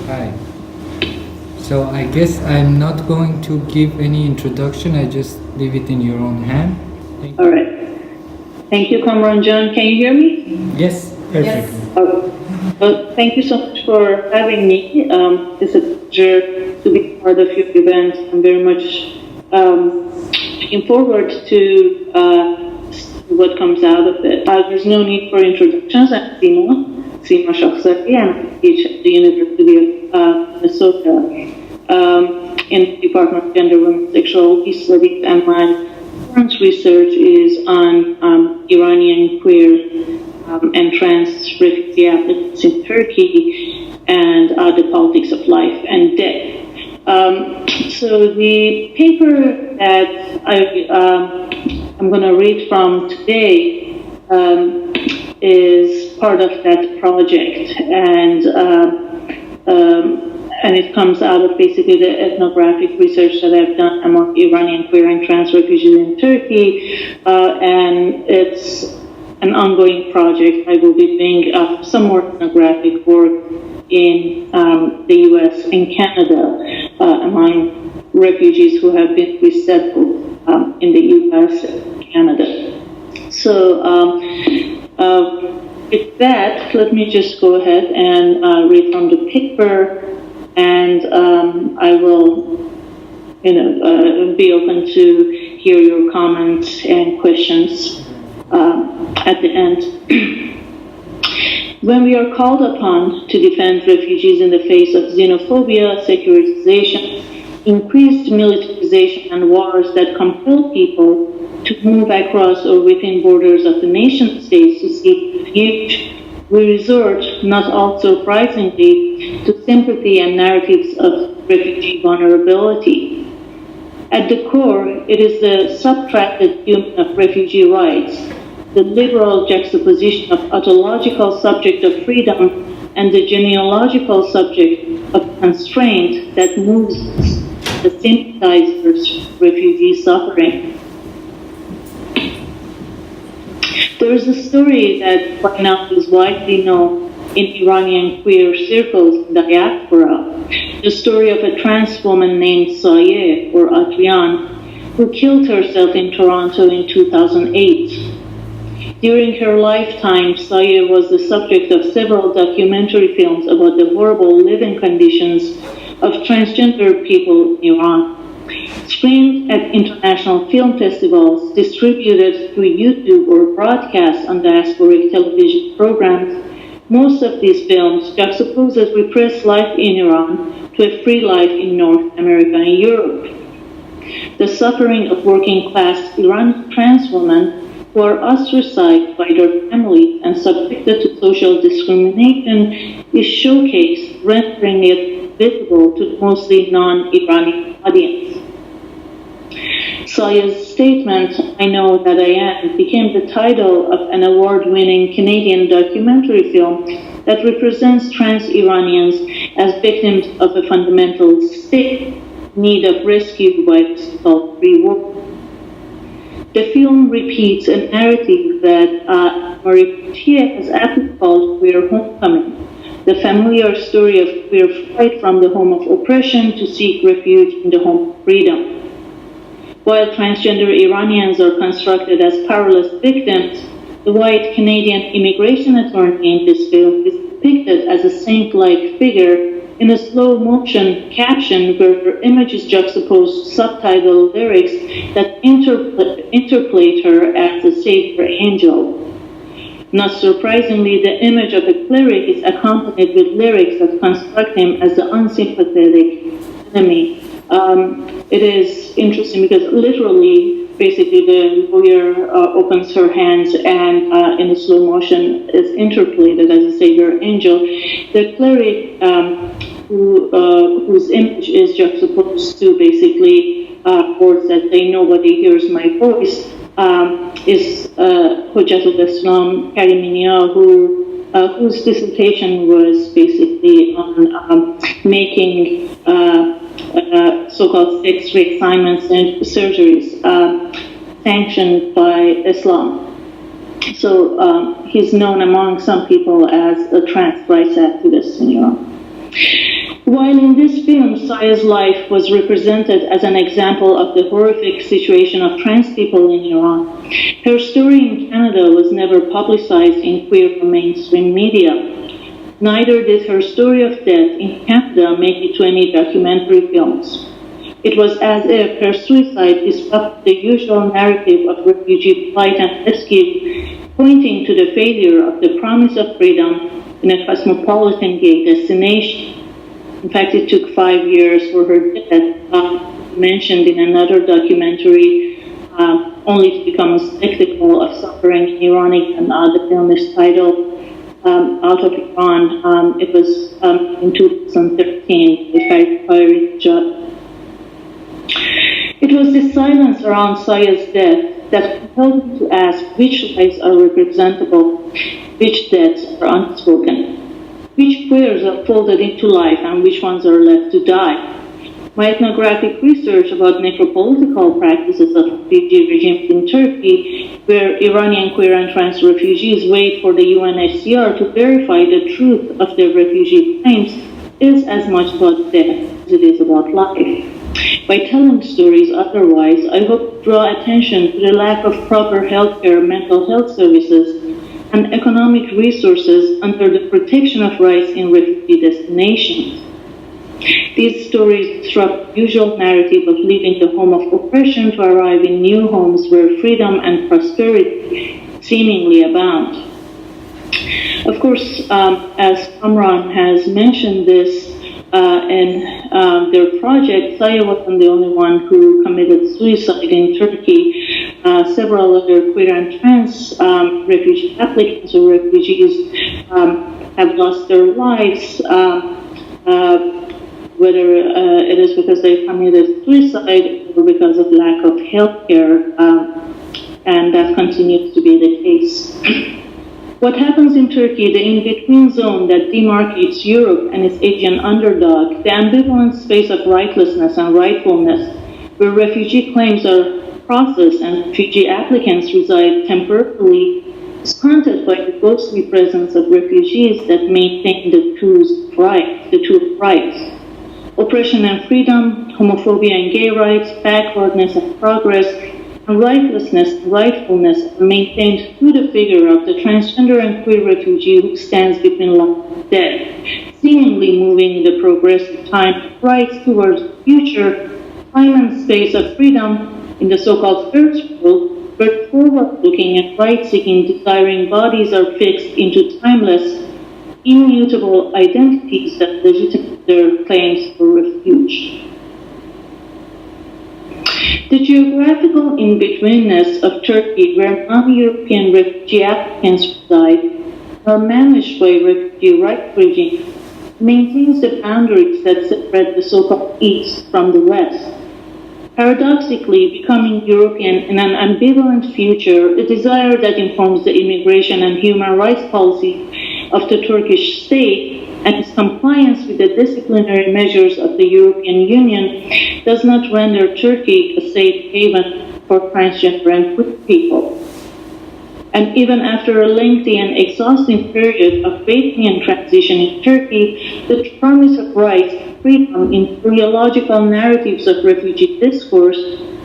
Hi. So I guess I'm not going to give any introduction. I just leave it in your own hand. All right. Thank you, Kamran John. Can you hear me? Yes, perfect. Yes. Well, thank you so much for having me. It's a pleasure to be part of your event. I'm very much looking forward to what comes out of it. There's no need for introductions. I'm Sima Shakhsari, and I teach at the University of Minnesota in the Department of Gender, Women, Sexuality Studies, and my current research is on Iranian queer and trans refugee applicants in Turkey and the politics of life and death. So the paper that I'm going to read from today is part of that project, and it comes out of basically the ethnographic research that I've done among Iranian queer and trans refugees in Turkey, and it's an ongoing project. I will be doing some more ethnographic work in the US and Canada among refugees who have been resettled in the US and Canada. So with that, let me just go ahead and read from the paper, and I will, be open to hear your comments and questions at the end. When we are called upon to defend refugees in the face of xenophobia, securitization, increased militarization, and wars that compel people to move across or within borders of the nation states to seek refuge, we resort, not all surprisingly, to sympathy and narratives of refugee vulnerability. At the core, it is the subtracted human of refugee rights, the liberal juxtaposition of ontological subject of freedom and the genealogical subject of constraint that moves the sympathizers refugee suffering. There is a story that by now is widely known in Iranian queer circles in diaspora, the story of a trans woman named Sayeh, or Adrian, who killed herself in Toronto in 2008. During her lifetime, Sayeh was the subject of several documentary films about the horrible living conditions of transgender people in Iran. Screened at international film festivals, distributed through YouTube or broadcast on diasporic television programs, most of these films juxtapose repressed life in Iran to a free life in North America and Europe. The suffering of working-class Iranian trans women who are ostracized by their families and subjected to social discrimination is showcased, rendering it visible to the mostly non-Iranian audience. Sayeh's statement, "I Know That I Am," became the title of an award-winning Canadian documentary film that represents trans Iranians as victims of a fundamental state need of rescue by the so-called free world. The film repeats a narrative that Marie Coutier has aptly called queer homecoming, the familiar story of queer flight from the home of oppression to seek refuge in the home of freedom. While transgender Iranians are constructed as powerless victims, the white Canadian immigration attorney in this film is depicted as a saint-like figure in a slow motion caption where images juxtapose subtitle lyrics that interpolate her as a savior angel. Not surprisingly, the image of a cleric is accompanied with lyrics that construct him as the unsympathetic enemy. It is interesting because literally, basically, the lawyer opens her hands and in a slow motion is interpolated as a savior angel. The cleric, whose image is juxtaposed to basically words that say, "Nobody hears my voice," is Hujjatul Islam Kariminia, whose dissertation was basically on making so-called sex reassignments and surgeries sanctioned by Islam. So he's known among some people as a trans rights activist in Iran. While in this film, Saya's life was represented as an example of the horrific situation of trans people in Iran, her story in Canada was never publicized in queer or mainstream media. Neither did her story of death in Canada make it to any documentary films. It was as if her suicide disrupted the usual narrative of refugee flight and rescue, pointing to the failure of the promise of freedom in a cosmopolitan gay destination. In fact, it took 5 years for her death, mentioned in another documentary, only to become a spectacle of suffering in Iranic, and the film is titled Out of Iran. It was in 2013, by Farid Jad. It was the silence around Saya's death that compelled me to ask which lives are representable, which deaths are unspoken, which queers are folded into life and which ones are left to die. My ethnographic research about necropolitical practices of refugee regimes in Turkey, where Iranian queer and trans refugees wait for the UNHCR to verify the truth of their refugee claims, is as much about death as it is about life. By telling stories otherwise, I hope to draw attention to the lack of proper healthcare, mental health services, and economic resources under the protection of rights in refugee destinations. These stories disrupt the usual narrative of leaving the home of oppression to arrive in new homes where freedom and prosperity seemingly abound. Of course, as Kamran has mentioned this in their project, Saya wasn't the only one who committed suicide in Turkey. Several other queer and trans refugee applicants or refugees have lost their lives, whether it is because they committed suicide or because of lack of health care, and that continues to be the case. What happens in Turkey, the in-between zone that demarcates Europe and its Asian underdog, the ambivalent space of rightlessness and rightfulness, where refugee claims are processed and refugee applicants reside temporarily, is haunted by the ghostly presence of refugees that maintain the two rights. Oppression and freedom, homophobia and gay rights, backwardness and progress, and rightlessness and rightfulness are maintained through the figure of the transgender and queer refugee who stands between life and death, seemingly moving the progressive time of rights towards the future, time and space of freedom in the so-called first world, where forward-looking and right-seeking desiring bodies are fixed into timeless, immutable identities that legitimate their claims for refuge. The geographical in-betweenness of Turkey, where non-European refugee applicants reside, are managed by refugee rights regimes, maintains the boundaries that separate the so-called East from the West. Paradoxically, becoming European in an ambivalent future, a desire that informs the immigration and human rights policy of the Turkish state, and its compliance with the disciplinary measures of the European Union does not render Turkey a safe haven for transgender and queer people. And even after a lengthy and exhausting period of waiting and transition in Turkey, the promise of rights and freedom in theological narratives of refugee discourse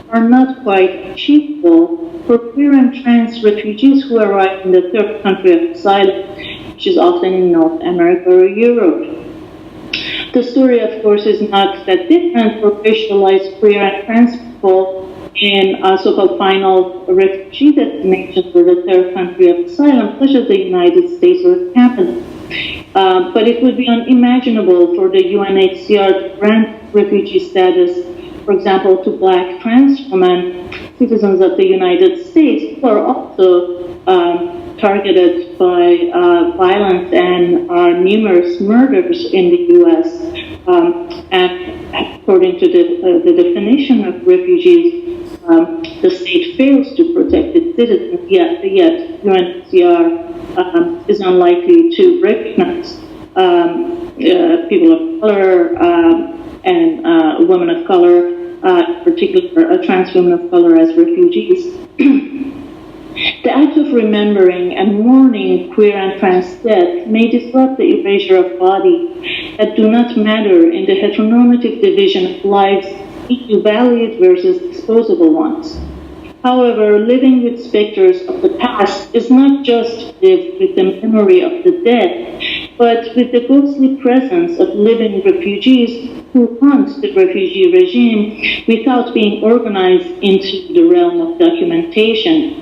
are not quite achievable for queer and trans refugees who arrive in the third country of asylum, which is often in North America or Europe. The story, of course, is not that different for racialized queer and trans people in so-called final refugee destinations or the third country of asylum, such as the United States or Canada. But it would be unimaginable for the UNHCR to grant refugee status, for example, to Black trans women, citizens of the United States, who are also targeted by violence and numerous murders in the U.S. And according to the definition of refugees, the state fails to protect its citizens, yet UNHCR is unlikely to recognize people of color and women of color, particularly trans women of color, as refugees. The act of remembering and mourning queer and trans death may disrupt the erasure of bodies that do not matter in the heteronormative division of lives into valued versus disposable ones. However, living with specters of the past is not just lived with the memory of the dead, but with the ghostly presence of living refugees who haunt the refugee regime without being organized into the realm of documentation.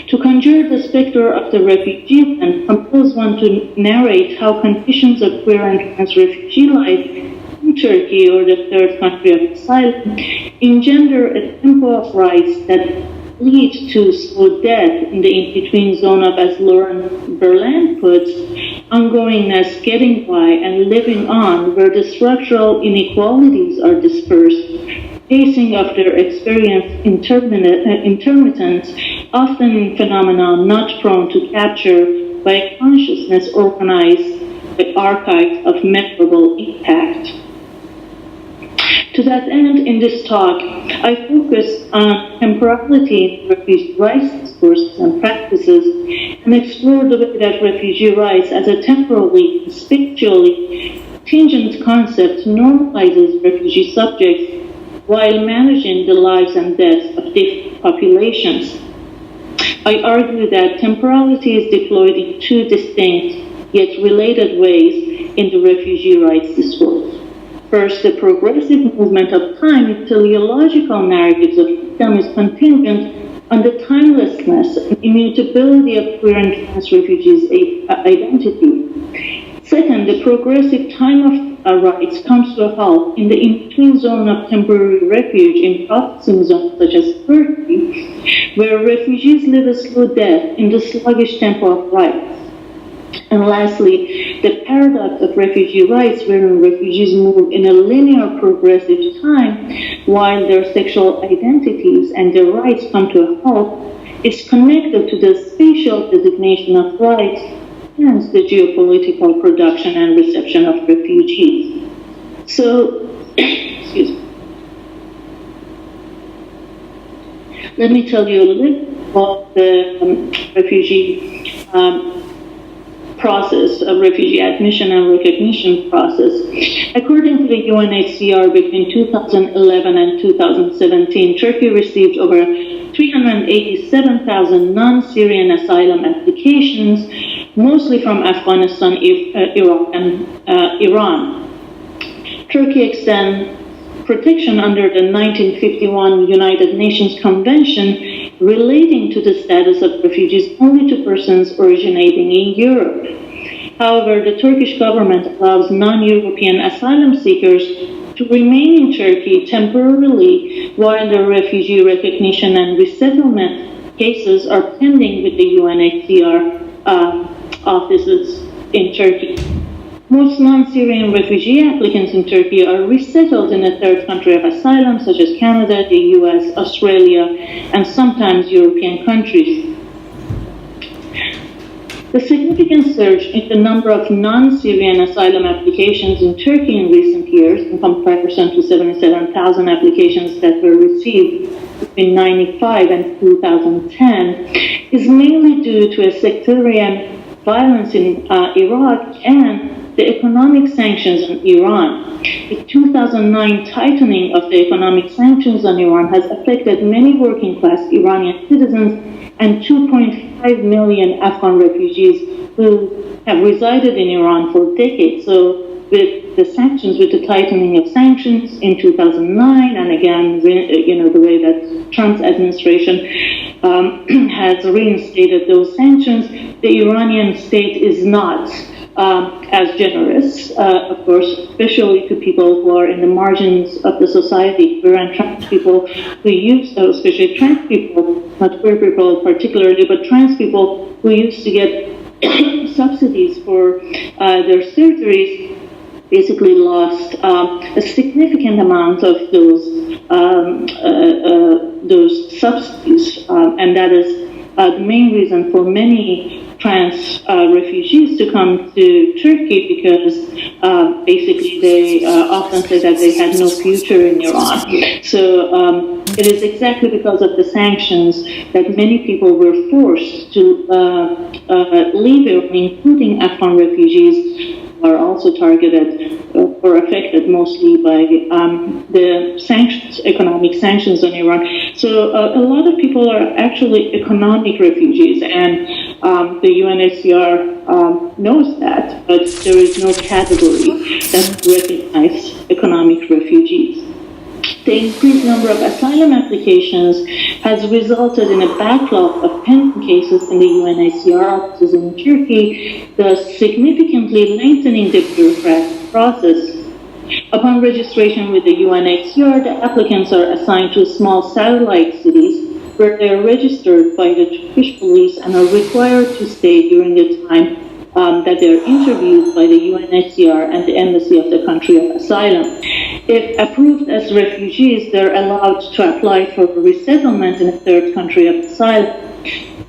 To conjure the specter of the refugee and compels one to narrate how conditions of queer and trans refugee life in Turkey or the third country of asylum engender a tempo of rights that lead to slow death in the in-between zone of, as Lauren Berland puts, ongoingness, getting by, and living on, where the structural inequalities are dispersed, pacing of their experience intermittent, often in phenomena not prone to capture by a consciousness organized by archives of memorable impact. To that end, in this talk, I focus on temporality in refugee rights discourses and practices, and explore the way that refugee rights as a temporally and spiritually contingent concept normalizes refugee subjects while managing the lives and deaths of different populations. I argue that temporality is deployed in two distinct yet related ways in the refugee rights discourse. First, the progressive movement of time in teleological narratives of freedom is contingent on the timelessness and immutability of queer and trans refugees' identity. Second, the progressive time of rights comes to a halt in the in-between zone of temporary refuge in processing zones such as Turkey, where refugees live a slow death in the sluggish tempo of rights. And lastly, the paradox of refugee rights, wherein refugees move in a linear progressive time while their sexual identities and their rights come to a halt, is connected to the spatial designation of rights and the geopolitical production and reception of refugees. So, excuse me. Let me tell you a little about the refugee process of refugee admission and recognition process. According to the UNHCR, between 2011 and 2017, Turkey received over 387,000 non-Syrian asylum applications, mostly from Afghanistan, Iraq, and Iran. Turkey extends protection under the 1951 United Nations Convention relating to the status of refugees only to persons originating in Europe. However, the Turkish government allows non-European asylum seekers to remain in Turkey temporarily while their refugee recognition and resettlement cases are pending with the UNHCR offices in Turkey. Most non-Syrian refugee applicants in Turkey are resettled in a third country of asylum, such as Canada, the US, Australia, and sometimes European countries. The significant surge in the number of non-Syrian asylum applications in Turkey in recent years, in comparison to 77,000 applications that were received between 1995 and 2010, is mainly due to a sectarian violence in Iraq and the economic sanctions on Iran. The 2009 tightening of the economic sanctions on Iran has affected many working-class Iranian citizens and 2.5 million Afghan refugees who have resided in Iran for decades. So with with the sanctions, with the tightening of sanctions in 2009, and again, the way that Trump's administration has reinstated those sanctions, the Iranian state is not as generous, of course, especially to people who are in the margins of the society, queer and trans people who use, especially trans people, not queer people particularly, but trans people who used to get subsidies for their surgeries, basically lost a significant amount of those subsidies, and that is the main reason for many trans refugees to come to Turkey, because basically they often say that they had no future in Iran. So it is exactly because of the sanctions that many people were forced to leave Iran, including Afghan refugees, are also targeted or affected mostly by the sanctions, economic sanctions on Iran. So a lot of people are actually economic refugees, and the UNHCR knows that, but there is no category that recognizes economic refugees. The increased number of asylum applications has resulted in a backlog of pending cases in the UNHCR offices in Turkey, thus significantly lengthening the bureaucratic process. Upon registration with the UNHCR, the applicants are assigned to small satellite cities where they are registered by the Turkish police and are required to stay during the time that they are interviewed by the UNHCR and the embassy of the country of asylum. If approved as refugees, they're allowed to apply for resettlement in a third country of asylum.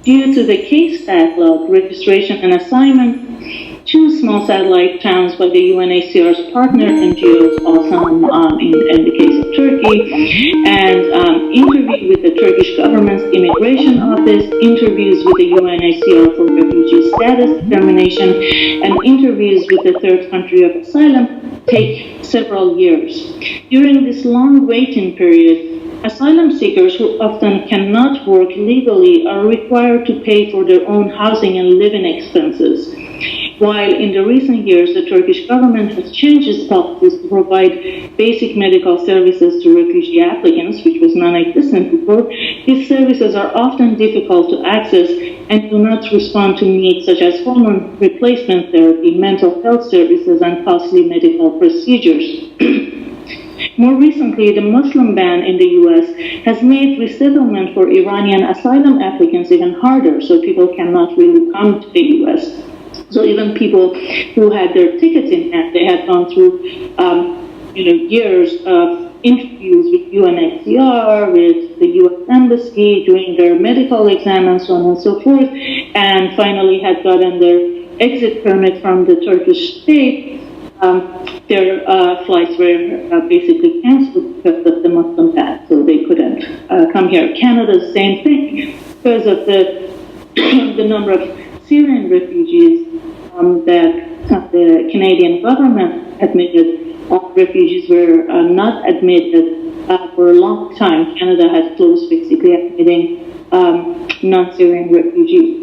Due to the case backlog, registration and assignment to small satellite towns by the UNHCR's partner NGOs, also in the case of Turkey, and interview with the Turkish government's immigration office, interviews with the UNHCR for refugee status determination, and interviews with the third country of asylum take several years. During this long waiting period, asylum seekers who often cannot work legally are required to pay for their own housing and living expenses. While in the recent years, the Turkish government has changed its policies to provide basic medical services to refugee applicants, which was non-existent before, these services are often difficult to access and do not respond to needs such as hormone replacement therapy, mental health services, and costly medical procedures. More recently, the Muslim ban in the U.S. has made resettlement for Iranian asylum applicants even harder, so people cannot really come to the U.S. So even people who had their tickets in hand, they had gone through, years of interviews with UNHCR, with the U.S. Embassy, doing their medical exam and so on and so forth, and finally had gotten their exit permit from the Turkish state. Their flights were basically canceled because of the Muslim ban, so they couldn't come here. Canada, same thing, because of the number of Syrian refugees that the Canadian government admitted. Refugees were not admitted for a long time. Canada had closed basically admitting non-Syrian refugees.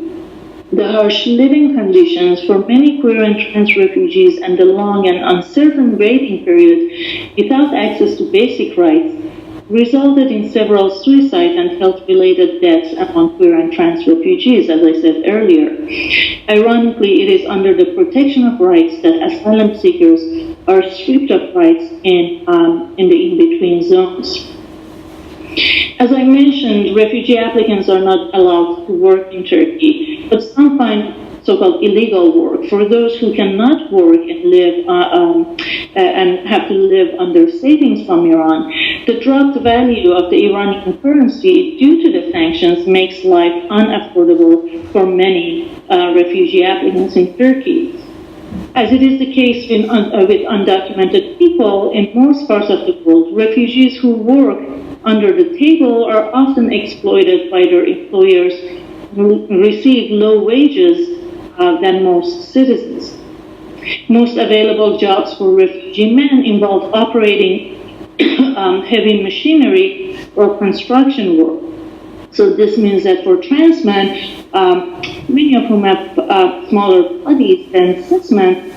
The harsh living conditions for many queer and trans refugees and the long and uncertain waiting period without access to basic rights resulted in several suicides and health-related deaths among queer and trans refugees, as I said earlier. Ironically, it is under the protection of rights that asylum seekers are stripped of rights in the in-between zones. As I mentioned, refugee applicants are not allowed to work in Turkey, but some find so-called illegal work. For those who cannot work and live and have to live under savings from Iran, the dropped value of the Iranian currency due to the sanctions makes life unaffordable for many refugee applicants in Turkey. As it is the case with undocumented people in most parts of the world, refugees who work under the table are often exploited by their employers who receive low wages than most citizens. Most available jobs for refugee men involve operating heavy machinery or construction work. So this means that for trans men, many of whom have smaller bodies than cis men,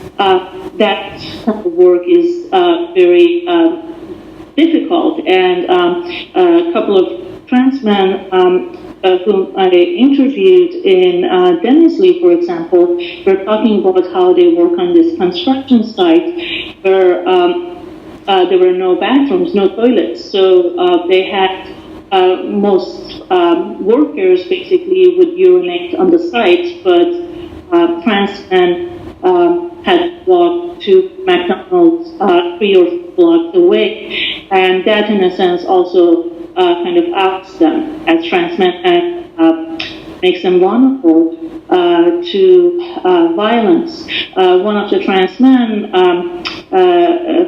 that type of work is very difficult. And a couple of trans men whom I interviewed in Denizli, for example, were talking about how they work on this construction site where there were no bathrooms, no toilets. So they had most workers basically would urinate on the site, but trans men had to walk to McDonald's 3 or 4 blocks away. And that, in a sense, also kind of outs them as trans men and makes them vulnerable to violence. One of the trans men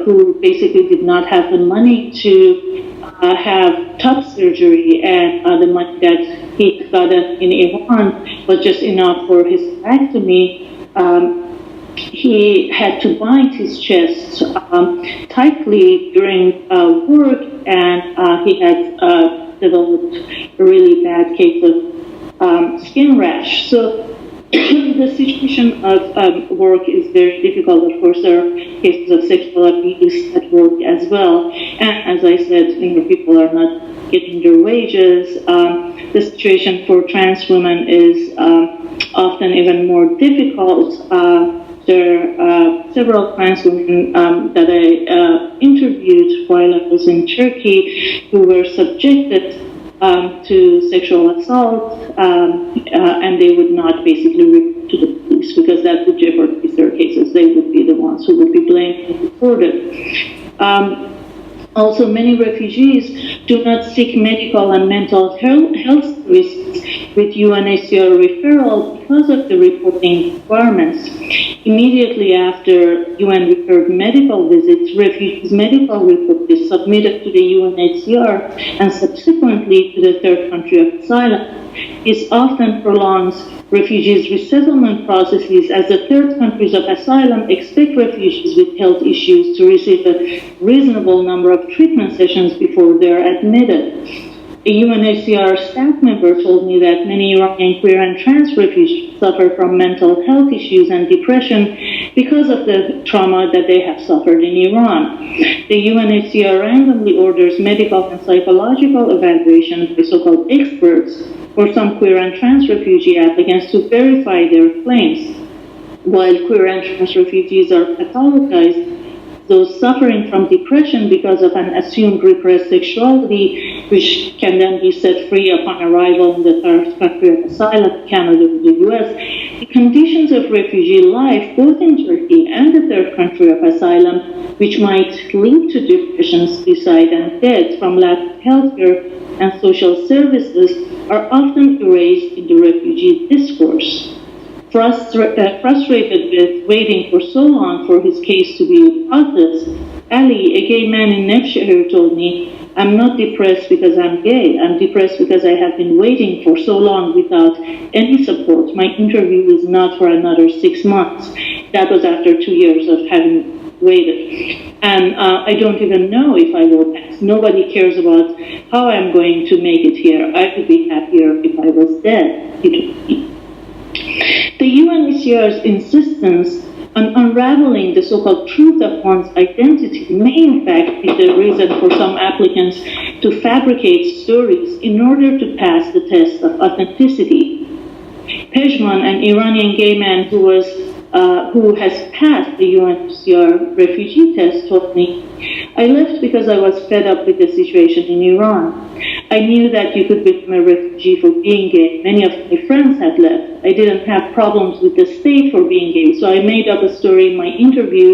who basically did not have the money to have top surgery, and the money that he got in Iran was just enough for his hysterectomy. He had to bind his chest tightly during work, and he had developed a really bad case of skin rash. So the situation of work is very difficult. Of course, there are cases of sexual abuse at work as well. And as I said, people are not getting their wages. The situation for trans women is often even more difficult. There are several trans women that I interviewed while I was in Turkey who were subjected to sexual assault, and they would not basically report to the police because that would jeopardize their cases. They would be the ones who would be blamed and reported. Also, many refugees do not seek medical and mental health services with UNHCR referral because of the reporting requirements. Immediately after UN-referred medical visits, refugees' medical report is submitted to the UNHCR and subsequently to the third country of asylum. This often prolongs refugees' resettlement processes as the third countries of asylum expect refugees with health issues to receive a reasonable number of treatment sessions before they are admitted. A UNHCR staff member told me that many Iranian queer and trans refugees suffer from mental health issues and depression because of the trauma that they have suffered in Iran. The UNHCR randomly orders medical and psychological evaluation by so-called experts for some queer and trans refugee applicants to verify their claims. While queer and trans refugees are pathologized, those suffering from depression because of an assumed repressed sexuality, which can then be set free upon arrival in the third country of asylum, Canada or the US, the conditions of refugee life, both in Turkey and the third country of asylum, which might lead to depression, suicide, and death from lack of healthcare and social services, are often erased in the refugee discourse. Frustrated with waiting for so long for his case to be processed, Ali, a gay man in Nevşehir, told me, "I'm not depressed because I'm gay. I'm depressed because I have been waiting for so long without any support. My interview is not for another 6 months." That was after 2 years of having waited. And I don't even know if I will pass. Nobody cares about how I'm going to make it here. I would be happier if I was dead, he told me. The UNHCR's insistence on unraveling the so-called truth of one's identity may in fact be the reason for some applicants to fabricate stories in order to pass the test of authenticity. Pejman, an Iranian gay man who has passed the UNHCR refugee test, told me, "I left because I was fed up with the situation in Iran. I knew that you could become a refugee for being gay. Many of my friends had left. I didn't have problems with the state for being gay, so I made up a story in my interview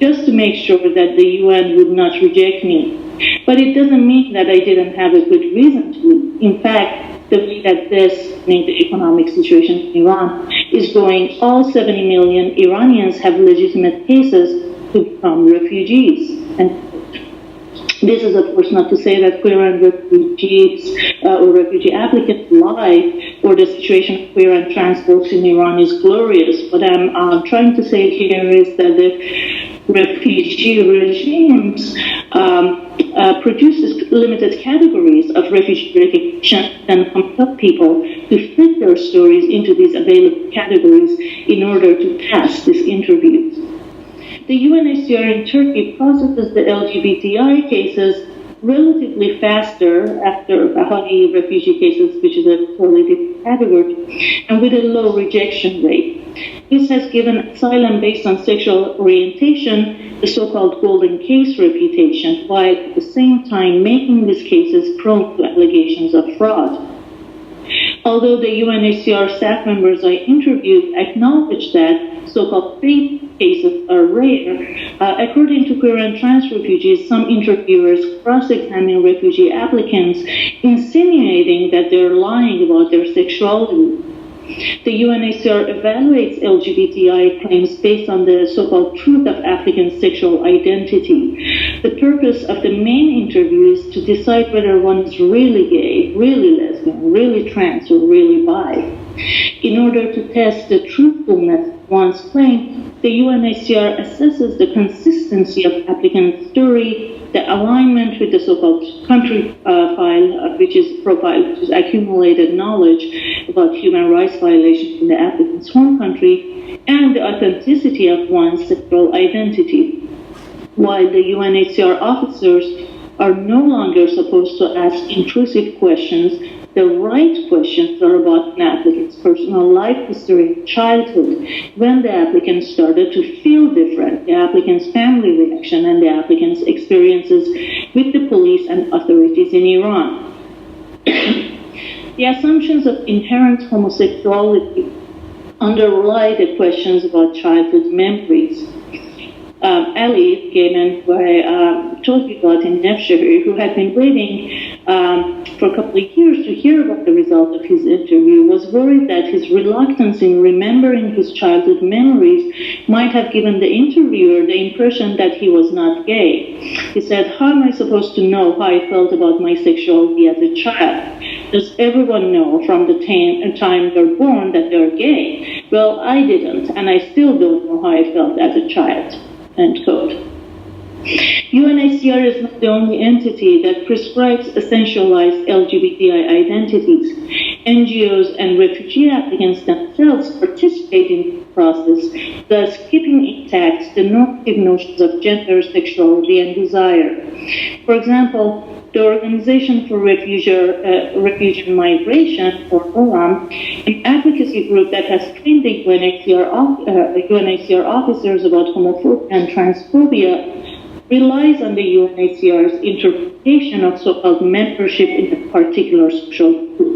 just to make sure that the UN would not reject me. But it doesn't mean that I didn't have a good reason to leave. In fact, the way that this, meaning the economic situation in Iran, is going, all 70 million Iranians have legitimate cases to become refugees." And this is, of course, not to say that queer and refugees or refugee applicants lie, or the situation of queer and trans folks in Iran is glorious. What I'm trying to say here is that the refugee regimes produces limited categories of refugee recognition and compel people to fit their stories into these available categories in order to pass these interviews. The UNHCR in Turkey processes the LGBTI cases relatively faster after Baha'i refugee cases, which is a totally different category, and with a low rejection rate. This has given asylum based on sexual orientation the so-called golden case reputation, while at the same time making these cases prone to allegations of fraud. Although the UNHCR staff members I interviewed acknowledged that so-called fake cases are rare, according to queer and trans refugees, some interviewers cross-examine refugee applicants, insinuating that they're lying about their sexuality. The UNHCR evaluates LGBTI claims based on the so-called truth of applicants' sexual identity. The purpose of the main interview is to decide whether one is really gay, really lesbian, really trans, or really bi. In order to test the truthfulness of one's claim, the UNHCR assesses the consistency of applicant's story, the alignment with the so-called country which is accumulated knowledge about human rights violations in the applicant's home country, and the authenticity of one's sexual identity. While the UNHCR officers are no longer supposed to ask intrusive questions, the right questions are about an applicant's personal life history and childhood, when the applicant started to feel different, the applicant's family reaction, and the applicant's experiences with the police and authorities in Iran. The assumptions of inherent homosexuality underlie the questions about childhood memories. Ali, gay man who I told you about in Nefshehir, who had been waiting for a couple of years to hear about the result of his interview, was worried that his reluctance in remembering his childhood memories might have given the interviewer the impression that he was not gay. He said, "How am I supposed to know how I felt about my sexuality as a child? Does everyone know from the time they're born that they're gay? Well, I didn't, and I still don't know how I felt as a child." End quote. UNHCR is not the only entity that prescribes essentialized LGBTI identities. NGOs and refugee applicants themselves participate in the process, thus keeping intact the normative notions of gender, sexuality, and desire. For example, the Organization for Refugee and Migration, or ORAM, an advocacy group that has trained the UNHCR officers about homophobia and transphobia, relies on the UNHCR's interpretation of so-called membership in a particular social group.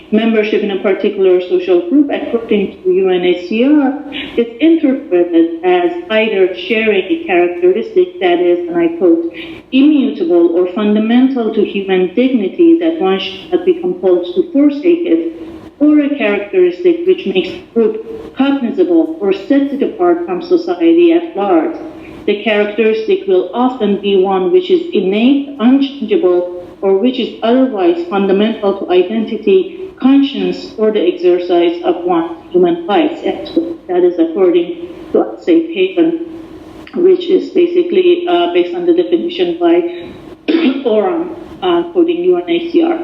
Membership in a particular social group, according to UNHCR, is interpreted as either sharing a characteristic that is, and I quote, immutable or fundamental to human dignity that one should not be compelled to forsake it, or a characteristic which makes the group cognizable or sets it apart from society at large. The characteristic will often be one which is innate, unchangeable, or which is otherwise fundamental to identity, conscience, or the exercise of one's human rights. That is according to Safe Haven, which is basically based on the definition by ORAM, quoting UNHCR.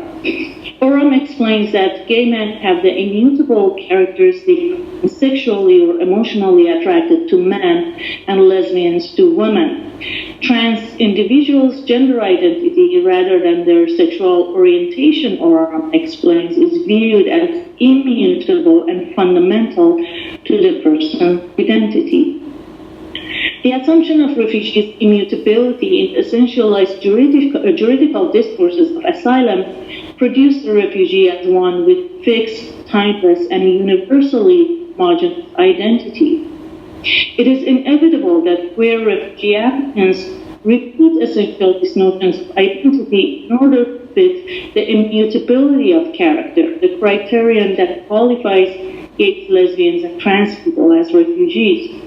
ORAM explains that gay men have the immutable characteristic of sexually or emotionally attracted to men and lesbians to women. Trans individuals' gender identity rather than their sexual orientation, ORAM explains, is viewed as immutable and fundamental to the person's identity. The assumption of refugees' immutability in essentialized juridical discourses of asylum produce the refugee as one with fixed, timeless, and universally homogeneous identity. It is inevitable that queer refugee applicants repeat essentialist notions of identity in order to fit the immutability of character, the criterion that qualifies gays, lesbians, and trans people as refugees.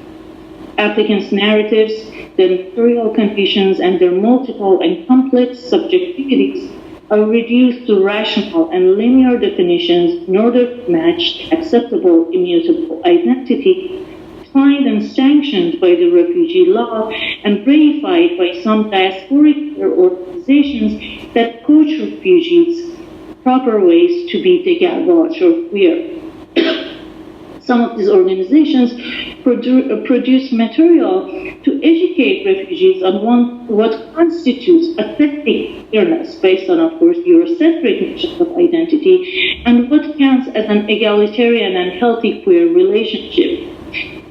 Applicants' narratives, their material conditions, and their multiple and complex subjectivities are reduced to rational and linear definitions in order to match acceptable immutable identity, defined and sanctioned by the refugee law and verified by some diasporic organizations that coach refugees proper ways to be dégagage or queer. Some of these organizations produce material to educate refugees on what constitutes authentic queerness based on, of course, Eurocentric notions of identity, and what counts as an egalitarian and healthy queer relationship.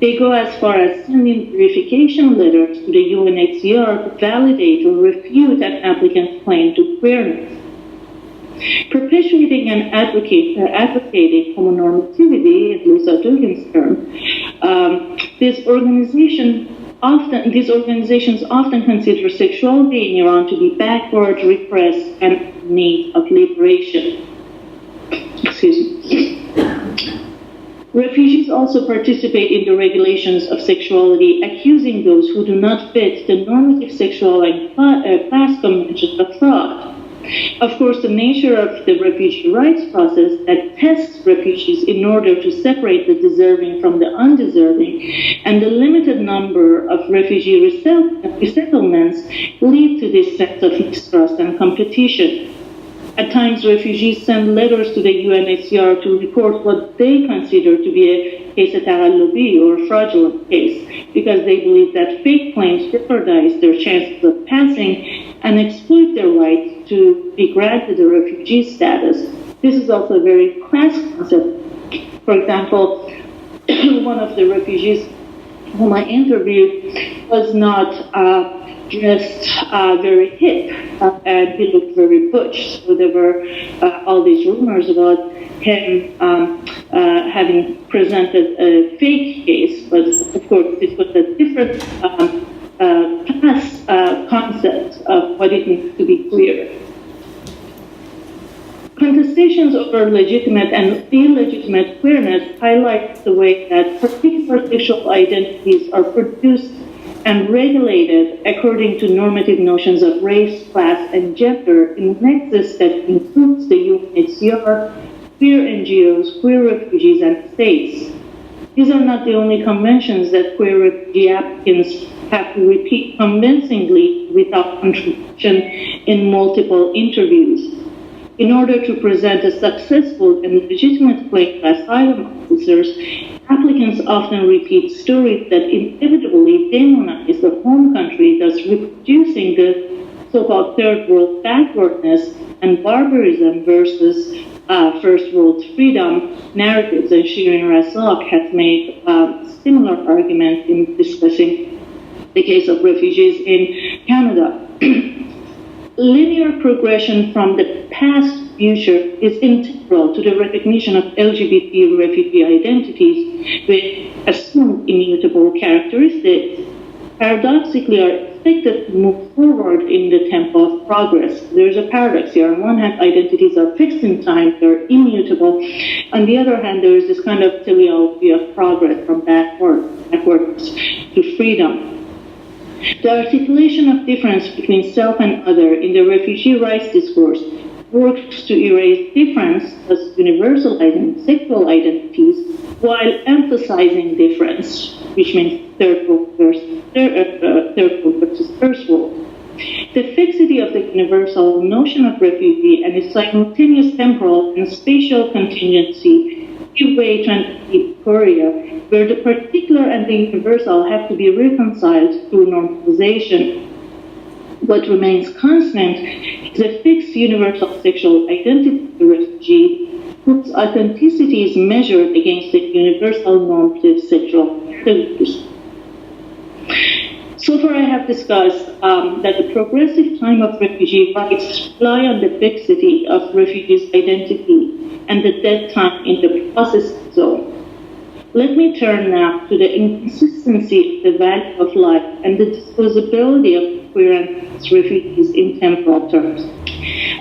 They go as far as sending verification letters to the UNHCR to validate or refute an applicant's claim to queerness. Perpetuating and advocating homonormativity, in Lisa Dugan's term, these organizations often consider sexuality in Iran to be backward, repressed, and in need of liberation. Excuse me. Refugees also participate in the regulations of sexuality, accusing those who do not fit the normative sexual and class conventions of fraud. Of course, the nature of the refugee rights process that tests refugees in order to separate the deserving from the undeserving, and the limited number of refugee resettlements lead to this sense of mistrust and competition. At times, refugees send letters to the UNHCR to report what they consider to be a case taghallubi or fraudulent case, because they believe that fake claims jeopardize their chances of passing and exploit their right to be granted a refugee status. This is also a very class concept. For example, one of the refugees whom I interviewed was not dressed very hip, and he looked very butch. So there were all these rumors about him having presented a fake case, but of course this was a different class concept of what it means to be queer. Contestations over legitimate and illegitimate queerness highlight the way that particular sexual identities are produced and regulated according to normative notions of race, class, and gender in a nexus that includes the UNHCR, queer NGOs, queer refugees, and states. These are not the only conventions that queer refugee applicants have to repeat convincingly without contradiction in multiple interviews. In order to present a successful and legitimate claim to asylum officers, applicants often repeat stories that inevitably demonize the home country, thus reproducing the so-called third world backwardness and barbarism versus first world freedom narratives. And Shirin Razak has made similar arguments in discussing the case of refugees in Canada. Linear progression from the past future is integral to the recognition of LGBT refugee identities with assumed immutable characteristics, paradoxically are expected to move forward in the tempo of progress. There's a paradox here. On one hand, identities are fixed in time, they're immutable. On the other hand, there is this kind of teleology of progress from backwards to freedom. The articulation of difference between self and other in the refugee rights discourse works to erase difference, thus universalizing sexual identities, while emphasizing difference, which means third world versus first world. The fixity of the universal notion of refugee and its simultaneous temporal and spatial contingency give way to an aporia, where the particular and the universal have to be reconciled through normalization. What remains constant is a fixed universal sexual identity of the refugee, whose authenticity is measured against the universal normative sexual categories. So far I have discussed that the progressive time of refugee rights rely on the fixity of refugees' identity and the dead time in the processing zone. Let me turn now to the inconsistency of the value of life and the disposability of queer and trans refugees in temporal terms.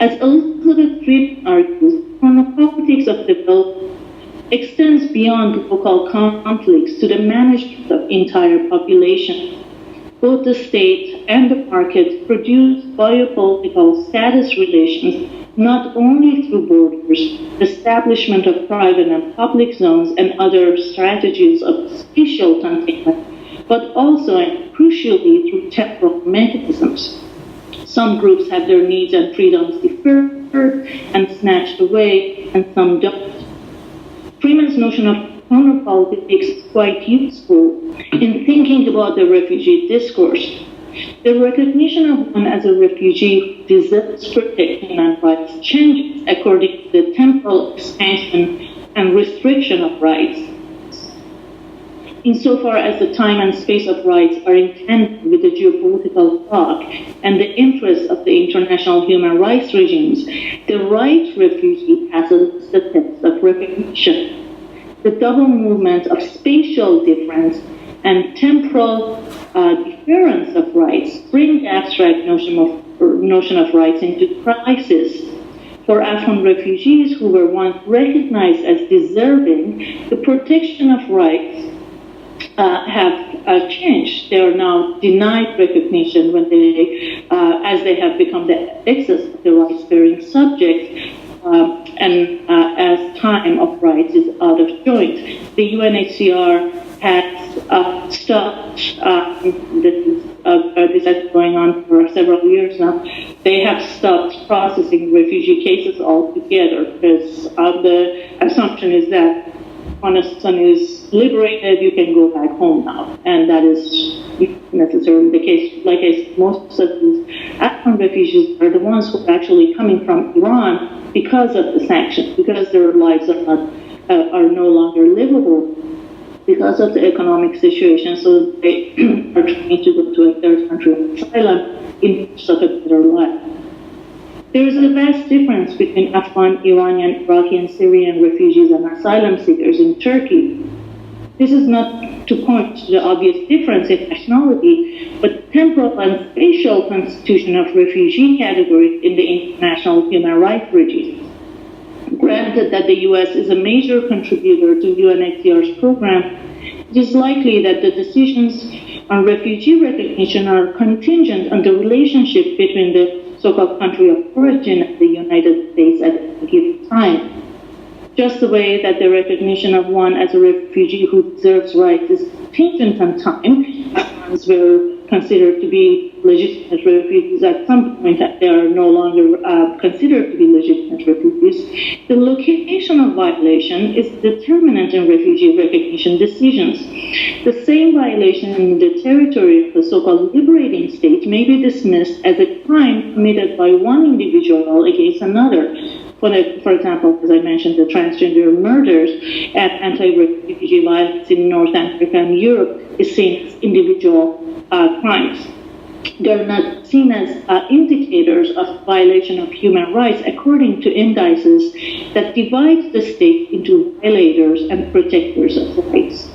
As Elizabeth Friedman argues, chronopolitics of development extends beyond local conflicts to the management of entire populations. Both the state and the market produce biopolitical status relations not only through borders, establishment of private and public zones, and other strategies of spatial containment, but also and crucially through temporal mechanisms. Some groups have their needs and freedoms deferred and snatched away, and some don't. Freeman's notion of chronopolitics is quite useful in thinking about the refugee discourse. The recognition of one as a refugee who deserves protection and rights changes according to the temporal expansion and restriction of rights. Insofar as the time and space of rights are in tandem with the geopolitical clock and the interests of the international human rights regimes, the right refugee passes the test of recognition. The double movement of spatial difference and temporal difference of rights bring the abstract notion of rights into crisis. For Afghan refugees who were once recognized as deserving, the protection of rights have changed. They are now denied recognition when they, as they have become the excess of the rights-bearing subject, and as time of rights is out of joint. The UNHCR has stopped, this has been going on for several years now, they have stopped processing refugee cases altogether because the assumption is that when a son is liberated, you can go back home now. And that is not necessarily the case. Like I said, most of these Afghan refugees are the ones who are actually coming from Iran because of the sanctions, because their lives are no longer livable because of the economic situation. So they are trying to go to a third country of asylum in search of a better life. There is a vast difference between Afghan, Iranian, Iraqi, and Syrian refugees and asylum seekers in Turkey. This is not to point to the obvious difference in nationality, but temporal and spatial constitution of refugee categories in the international human rights regimes. Granted that the U.S. is a major contributor to UNHCR's program, it is likely that the decisions on refugee recognition are contingent on the relationship between the so-called country of origin and the United States at a given time. Just the way that the recognition of one as a refugee who deserves rights is contingent on time, Afghans were considered to be legitimate refugees at some point, they are no longer considered to be legitimate refugees. The location of violation is determinant in refugee recognition decisions. The same violation in the territory of the so-called liberating state may be dismissed as a crime committed by one individual against another. For example, as I mentioned, the transgender murders and anti-refugee violence in North Africa and Europe is seen as individual crimes. They're not seen as indicators of violation of human rights according to indices that divide the state into violators and protectors of rights.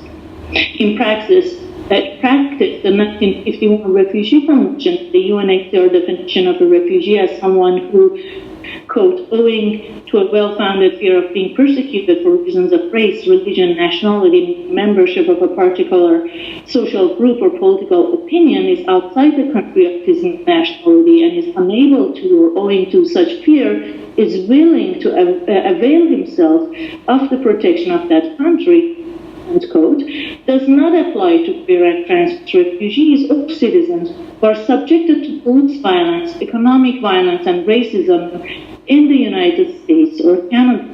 In practice, the 1951 Refugee Convention, the UNHCR definition of a refugee as someone who, quote, owing to a well-founded fear of being persecuted for reasons of race, religion, nationality, membership of a particular social group or political opinion is outside the country of his nationality and is unable to, or owing to such fear, is willing to avail himself of the protection of that country, end quote, does not apply to queer and trans refugees or citizens who are subjected to police violence, economic violence, and racism in the United States or Canada.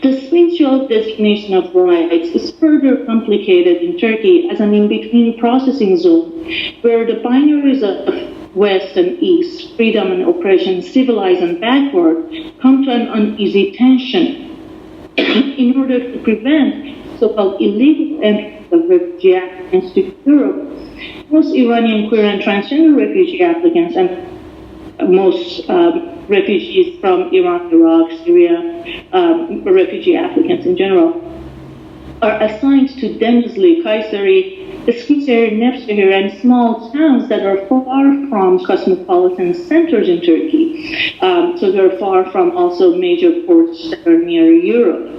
The spatial designation of rights is further complicated in Turkey as an in-between processing zone where the binaries of West and East, freedom and oppression, civilized and backward, come to an uneasy tension. In order to prevent so-called illegal entry of refugee applicants to Europe, most Iranian queer and transgender refugee applicants and most refugees from Iran, Iraq, Syria, refugee applicants in general, are assigned to Denizli, Kayseri, Eskişehir, Nevşehir, and small towns that are far from cosmopolitan centers in Turkey. So they're far from also major ports that are near Europe.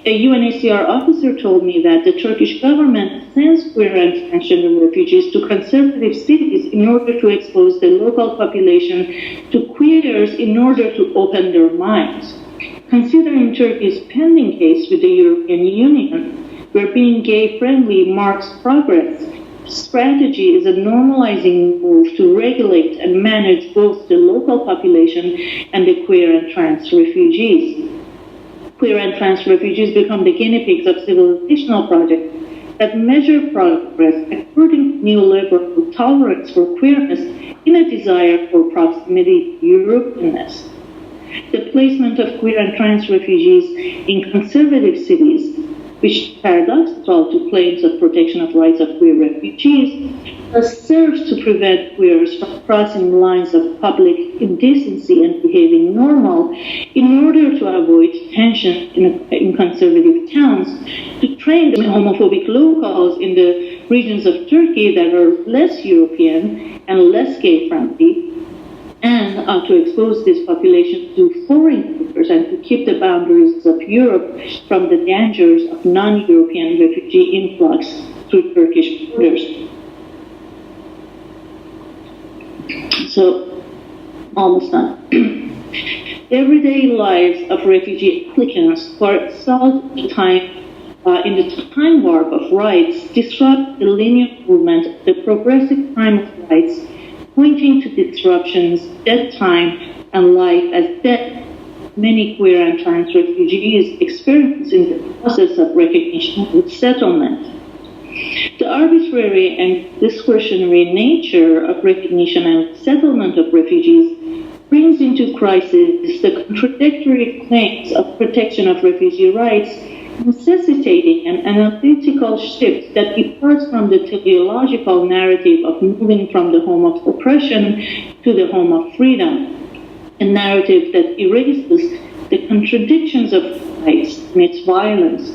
A UNHCR officer told me that the Turkish government sends queer and transgender refugees to conservative cities in order to expose the local population to queers in order to open their minds. Considering Turkey's pending case with the European Union, where being gay-friendly marks progress, the strategy is a normalizing move to regulate and manage both the local population and the queer and trans refugees. Queer and trans refugees become the guinea pigs of civilizational projects that measure progress according to neoliberal tolerance for queerness in a desire for proximity to Europeanness. The placement of queer and trans refugees in conservative cities, which is paradoxical to claims of protection of rights of queer refugees, serves to prevent queers from crossing lines of public indecency and behaving normal in order to avoid tension in conservative towns, to train the homophobic locals in the regions of Turkey that are less European and less gay-friendly, and to expose this population to foreign queers and to keep the boundaries of Europe from the dangers of non-European refugee influx through Turkish borders. So, almost done. Everyday lives of refugee applicants who are exiled in the time warp of rights disrupt the linear movement of the progressive time of rights, pointing to disruptions, dead time, and life as death. Many queer and trans refugees experience in the process of recognition and settlement. The arbitrary and discretionary nature of recognition and settlement of refugees brings into crisis the contradictory claims of protection of refugee rights, necessitating an analytical shift that departs from the teleological narrative of moving from the home of oppression to the home of freedom, a narrative that erases the contradictions of rights and its violence.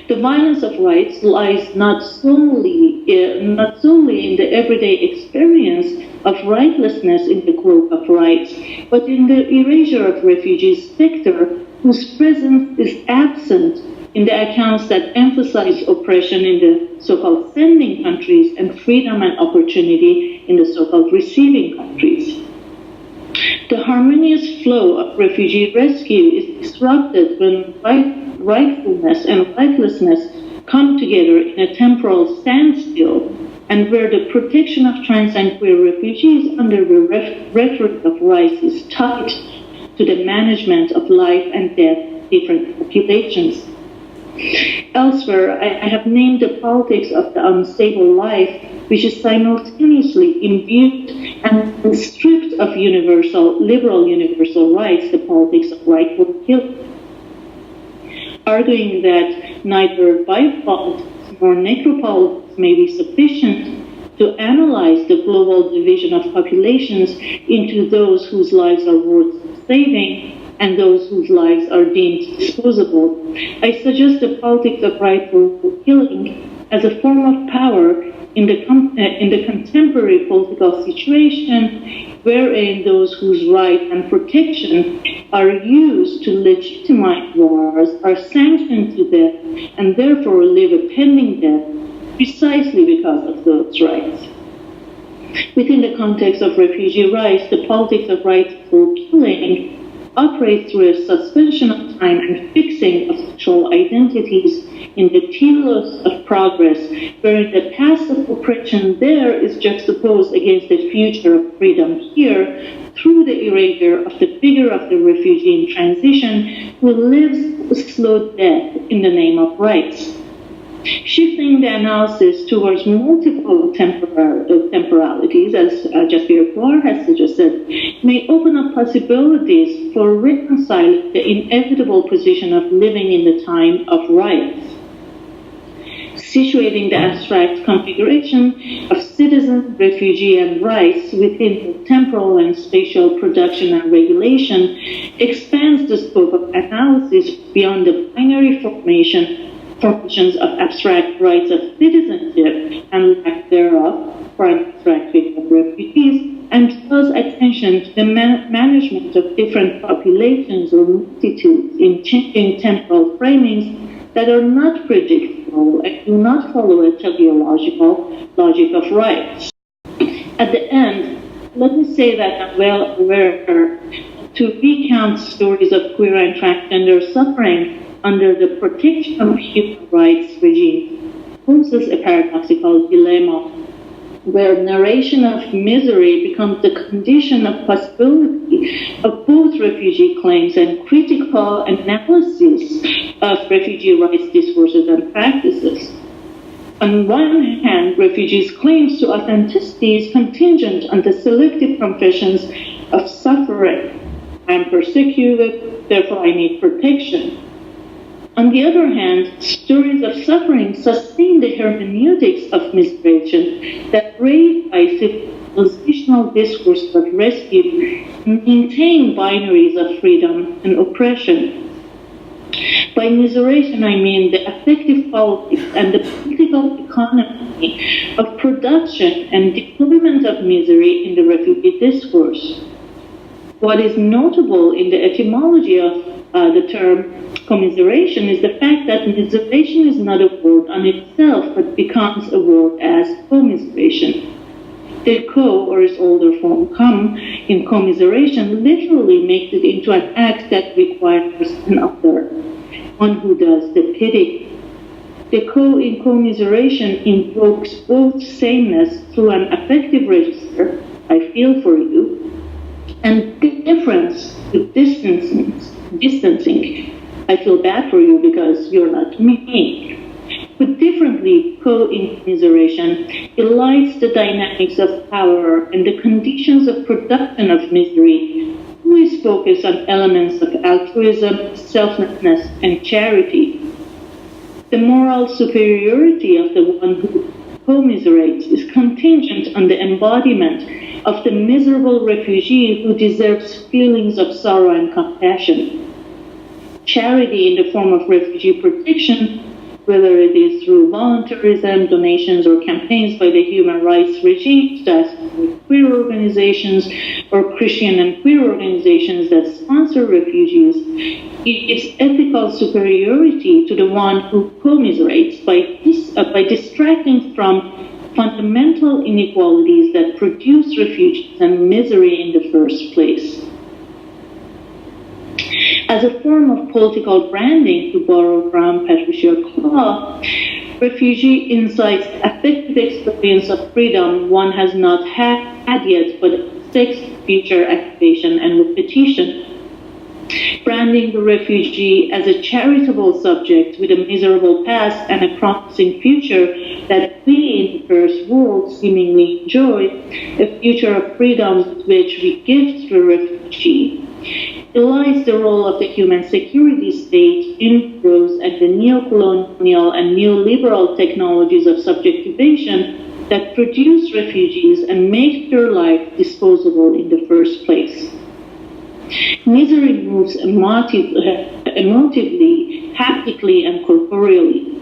The violence of rights lies not solely in the everyday experience of rightlessness in the cloak of rights, but in the erasure of refugee spectre, whose presence is absent in the accounts that emphasize oppression in the so-called sending countries and freedom and opportunity in the so-called receiving countries. The harmonious flow of refugee rescue is disrupted when rightfulness and rightlessness come together in a temporal standstill, and where the protection of trans and queer refugees under the rhetoric of rights is tied to the management of life and death of different populations. Elsewhere, I have named the politics of the unstable life, which is simultaneously imbued and stripped of liberal universal rights, the politics of rightful killing, arguing that neither biopolitics nor necropolitics may be sufficient to analyze the global division of populations into those whose lives are worth saving and those whose lives are deemed disposable. I suggest the politics of rightful killing as a form of power in the contemporary political situation, wherein those whose right and protection are used to legitimize wars are sanctioned to death and therefore live a pending death precisely because of those rights. Within the context of refugee rights, the politics of rightful killing operates through a suspension of time and fixing of sexual identities in the telos of progress, wherein the past of oppression there is juxtaposed against the future of freedom here through the erasure of the figure of the refugee in transition who lives a slow death in the name of rights. Shifting the analysis towards multiple temporalities, as Jasbir Kaur has suggested, may open up possibilities for reconciling the inevitable position of living in the time of rights. Situating the abstract configuration of citizen, refugee, and rights within the temporal and spatial production and regulation expands the scope of analysis beyond the binary formations of abstract rights of citizenship and lack thereof for an abstract victim of refugees, and draws attention to the management of different populations or multitudes in changing temporal framings that are not predictable and do not follow a teleological logic of rights. At the end, let me say that I'm well aware to recount stories of queer and transgender suffering under the protection of human rights regime poses a paradoxical dilemma. where narration of misery becomes the condition of possibility of both refugee claims and critical analysis of refugee rights discourses and practices. On one hand, refugees' claims to authenticity is contingent on the selective confessions of suffering. I am persecuted, therefore I need protection. On the other hand, stories of suffering sustain the hermeneutics of misdirection that ratify civilizational discourse of rescue and maintain binaries of freedom and oppression. By misdirection, I mean the affective politics and the political economy of production and deployment of misery in the refugee discourse. What is notable in the etymology of the term commiseration is the fact that misdirection is not a word on itself, but becomes a word as commiseration. The co, or its older form, come, in commiseration literally makes it into an act that requires an other, one who does the pity. The co in commiseration invokes both sameness through an affective register, I feel for you, and difference with distancing, I feel bad for you because you're not me. Put differently, co-commiseration elides the dynamics of power and the conditions of production of misery, always focus on elements of altruism, selflessness, and charity. The moral superiority of the one who commiserates is contingent on the embodiment of the miserable refugee who deserves feelings of sorrow and compassion. Charity in the form of refugee protection, whether it is through voluntarism, donations, or campaigns by the human rights regimes, diaspora queer organizations, or Christian and queer organizations that sponsor refugees, its ethical superiority to the one who commiserates by distracting from fundamental inequalities that produce refugees and misery in the first place. As a form of political branding, to borrow from Patricia Claw, refugee incites affective experience of freedom one has not had yet, but expects future activation and repetition. Branding the refugee as a charitable subject with a miserable past and a promising future that we in the first world seemingly enjoy, a future of freedoms which we give to the refugee, elides the role of the human security state in those and the neo-colonial and neoliberal technologies of subjectivation that produce refugees and make their life disposable in the first place. Misery moves emotively, haptically, and corporeally.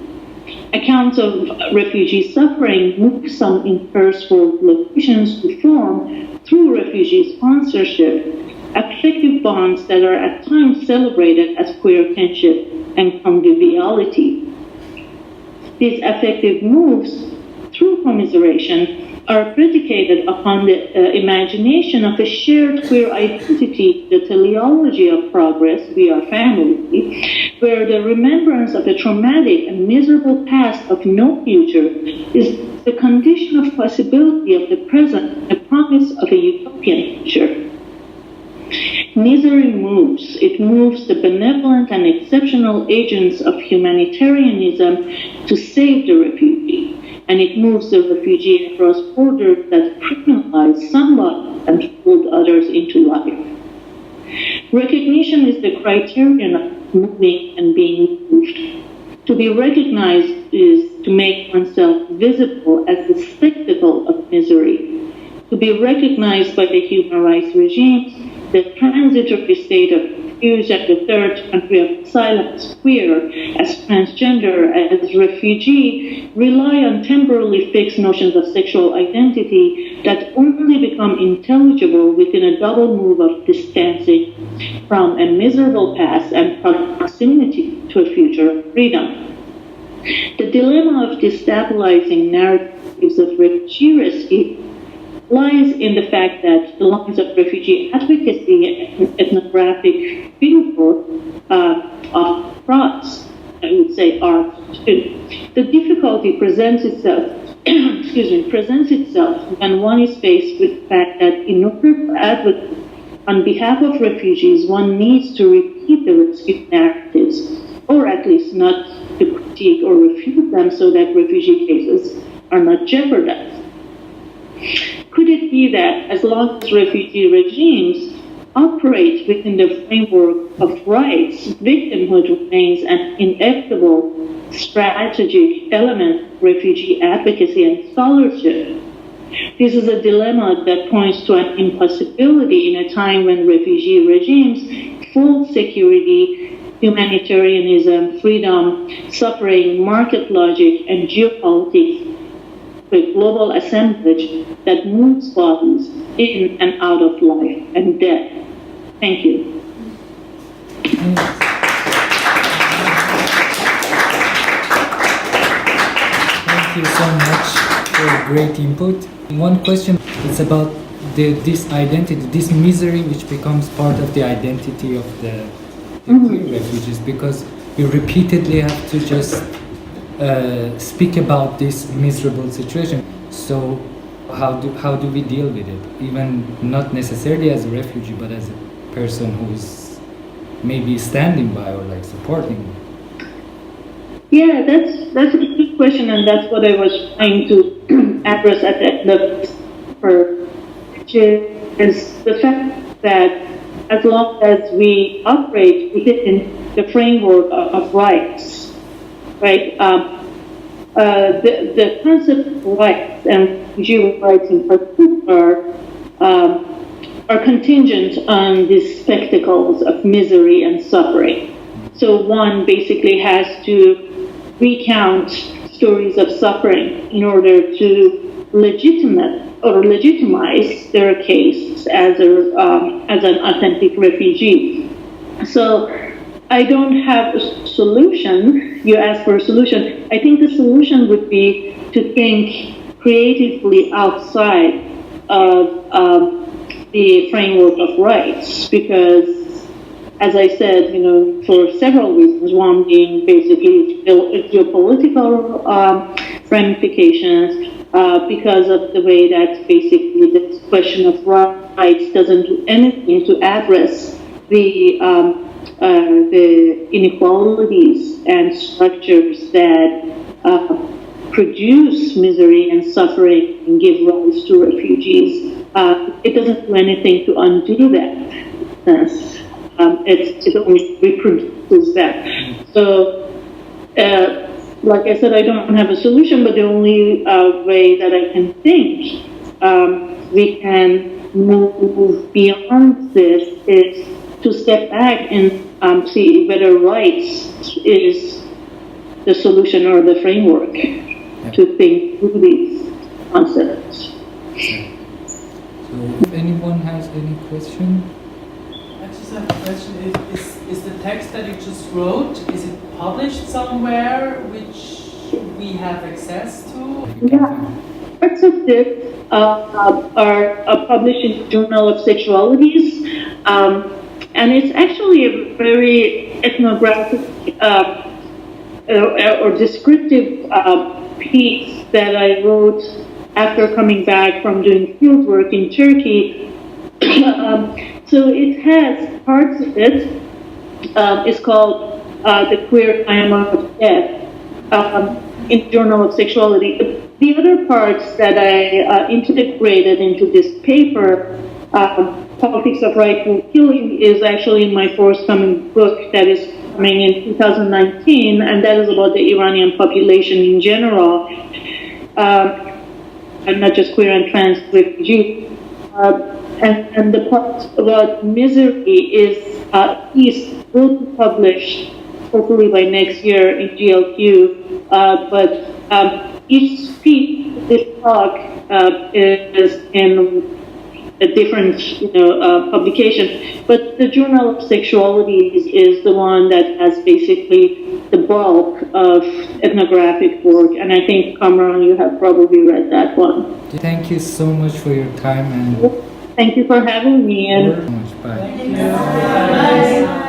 Accounts of refugee suffering move some in first world locations to form, through refugee sponsorship, affective bonds that are at times celebrated as queer kinship and conviviality. These affective moves, through commiseration, are predicated upon the imagination of a shared queer identity, the teleology of progress, we are family, where the remembrance of a traumatic and miserable past of no future is the condition of possibility of the present, the promise of a utopian future. Misery moves. It moves the benevolent and exceptional agents of humanitarianism to save the refugee. And it moves the refugee across borders that criminalize somebody and hold others into life. Recognition is the criterion of moving and being moved. To be recognized is to make oneself visible as the spectacle of misery. To be recognized by the human rights regimes, the transitory state of refuge at the third country of asylum as queer, as transgender, as refugee, rely on temporally fixed notions of sexual identity that only become intelligible within a double move of distancing from a miserable past and proximity to a future of freedom. The dilemma of destabilizing narratives of refugee rescue lies in the fact that the lines of refugee advocacy and ethnographic fieldwork of frauds, I would say, are too. The difficulty presents itself excuse me, presents itself when one is faced with the fact that in order to advocate on behalf of refugees, one needs to repeat the rescue narratives, or at least not to critique or refute them so that refugee cases are not jeopardized. Could it be that as long as refugee regimes operate within the framework of rights, victimhood remains an inevitable strategic element of refugee advocacy and scholarship? This is a dilemma that points to an impossibility in a time when refugee regimes, full security, humanitarianism, freedom, suffering, market logic, and geopolitics, a global assemblage that moves bodies in and out of life and death. Thank you. Thank you so much for great input. One question is about this identity, this misery which becomes part of the identity of the refugees, because you repeatedly have to just speak about this miserable situation. So how do we deal with it? Even not necessarily as a refugee, but as a person who is maybe standing by or like supporting. Yeah, that's a good question, and that's what I was trying to address at the end of this paper, which is the fact that as long as we operate within the framework of rights, right? The concept of rights and refugee rights in particular are contingent on these spectacles of misery and suffering. So one basically has to recount stories of suffering in order to legitimize their case as an authentic refugee. So I don't have a solution. You asked for a solution. I think the solution would be to think creatively outside of the framework of rights, because, as I said, for several reasons, one being basically geopolitical ramifications, because of the way that basically this question of rights doesn't do anything to address the inequalities and structures that produce misery and suffering and give rise to refugees. It doesn't do anything to undo that. It only reproduces that. So, like I said, I don't have a solution, but the only way that I can think we can move beyond this is to step back and see whether rights is the solution or the framework to think through these concepts. So, if anyone has any question? I just have a question. Is the text that you just wrote, is it published somewhere which we have access to? Yeah, parts of this are published in the Journal of Sexualities, and it's actually a very ethnographic or descriptive piece that I wrote after coming back from doing field work in Turkey. So it has parts of it. It's called The Queer Climate of Death in Journal of Sexuality. The other parts that I integrated into this paper, Politics of Rightful Killing, is actually in my forthcoming book that is coming in 2019, and that is about the Iranian population in general, and not just queer and trans refugees. And the part about misery is will be published hopefully by next year in GLQ. But each speech, this talk is in a different publication. But the Journal of Sexualities is the one that has basically the bulk of ethnographic work. And I think, Kamran, you have probably read that one. Thank you so much for your time and thank you for having me. And Bye. Thank you. Bye.